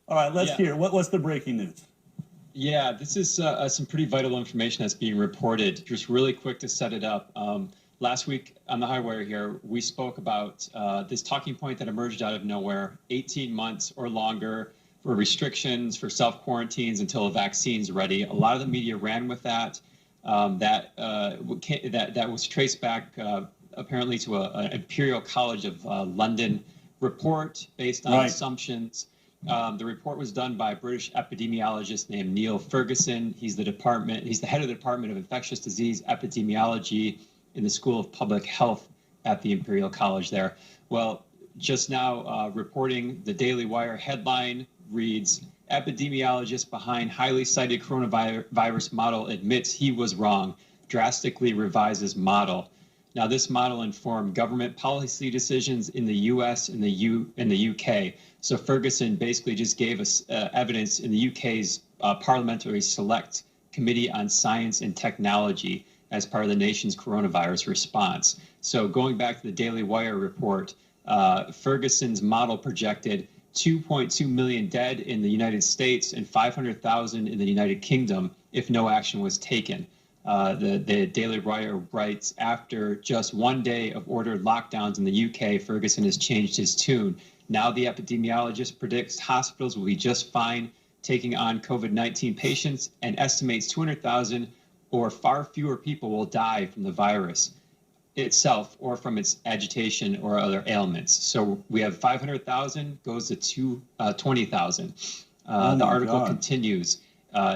All right, let's Yeah. hear. What's the breaking news? Yeah, this is some pretty vital information that's being reported. Just really quick to set it up. Last week on the High Wire here, we spoke about this talking point that emerged out of nowhere, 18 months or longer for restrictions, for self-quarantines until a vaccine's ready. A lot of the media ran with that. That was traced back apparently to an Imperial College of London report based on assumptions. The report was done by a British epidemiologist named Neil Ferguson. He's the head of the Department of Infectious Disease Epidemiology in the School of Public Health at the Imperial College there. Well, just now reporting, the Daily Wire headline reads, epidemiologist behind highly cited coronavirus model admits he was wrong, drastically revises model. Now, this model informed government policy decisions in the U.S. and the U.K. So Ferguson basically just gave us evidence in the UK's Parliamentary Select Committee on Science and Technology as part of the nation's coronavirus response. So going back to the Daily Wire report, Ferguson's model projected 2.2 million dead in the United States and 500,000 in the United Kingdom if no action was taken. The Daily Wire writes, after just one day of ordered lockdowns in the UK, Ferguson has changed his tune. Now the epidemiologist predicts hospitals will be just fine taking on COVID-19 patients and estimates 200,000 or far fewer people will die from the virus itself or from its agitation or other ailments. So we have 500,000 goes to 20,000. The article continues.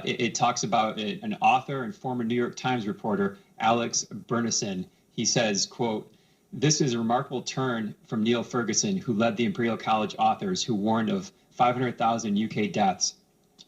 It talks about an author and former New York Times reporter, Alex Bernison. He says, quote, this is a remarkable turn from Neil Ferguson, who led the Imperial College authors, who warned of 500,000 UK deaths,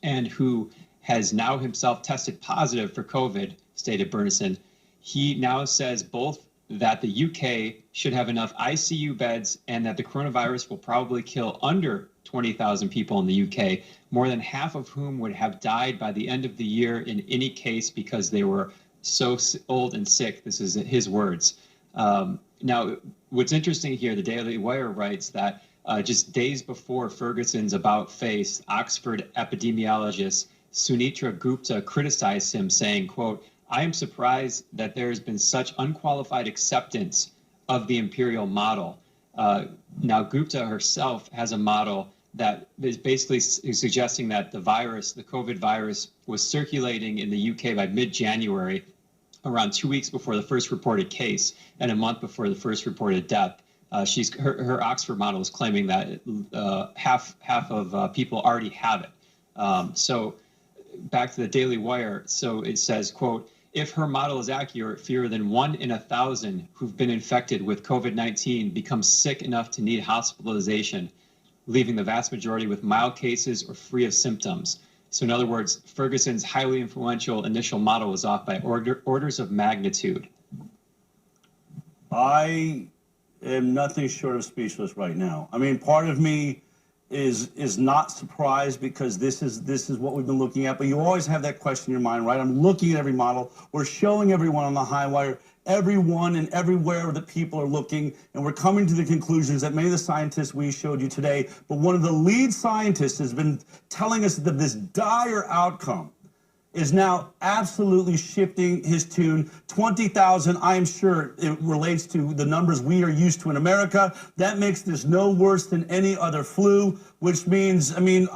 and who has now himself tested positive for COVID, stated Bernison. He now says both that the UK should have enough ICU beds and that the coronavirus will probably kill under 20,000 people in the UK, more than half of whom would have died by the end of the year in any case because they were so old and sick. This is his words. Now, what's interesting here, the Daily Wire writes that just days before Ferguson's about face, Oxford epidemiologist Sunitra Gupta criticized him, saying, quote, I am surprised that there has been such unqualified acceptance of the imperial model. Now, Gupta herself has a model that is basically suggesting that the virus, the COVID virus, was circulating in the UK by mid-January, around 2 weeks before the first reported case and a month before the first reported death. Her Oxford model is claiming that half of people already have it. So back to the Daily Wire. So it says, quote, if her model is accurate, fewer than 1 in 1,000 who've been infected with COVID-19 become sick enough to need hospitalization, leaving the vast majority with mild cases or free of symptoms. So in other words, Ferguson's highly influential initial model was off by orders of magnitude. I am nothing short of speechless right now. I mean, part of me is not surprised because this is what we've been looking at, but you always have that question in your mind, right? I'm looking at every model. We're showing everyone on the High Wire, everyone and everywhere that people are looking, and we're coming to the conclusions that many of the scientists we showed you today, but one of the lead scientists has been telling us that this dire outcome is now absolutely shifting his tune. 20,000, I am sure it relates to the numbers we are used to in America. That makes this no worse than any other flu, which means, I mean,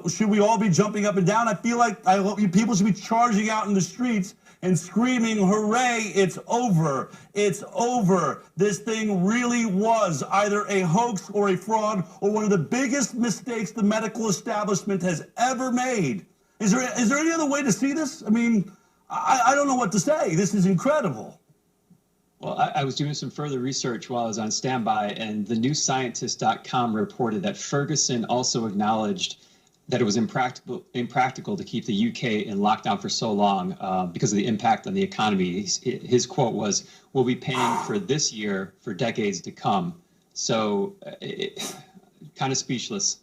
should we all be jumping up and down? I feel like people should be charging out in the streets and screaming, hooray, it's over, it's over. This thing really was either a hoax or a fraud or one of the biggest mistakes the medical establishment has ever made. Is there any other way to see this? I mean, I don't know what to say. This is incredible. Well, I was doing some further research while I was on standby, and the newscientist.com reported that Ferguson also acknowledged that it was impractical to keep the UK in lockdown for so long because of the impact on the economy. His quote was, we'll be paying for this year for decades to come. So kind of speechless.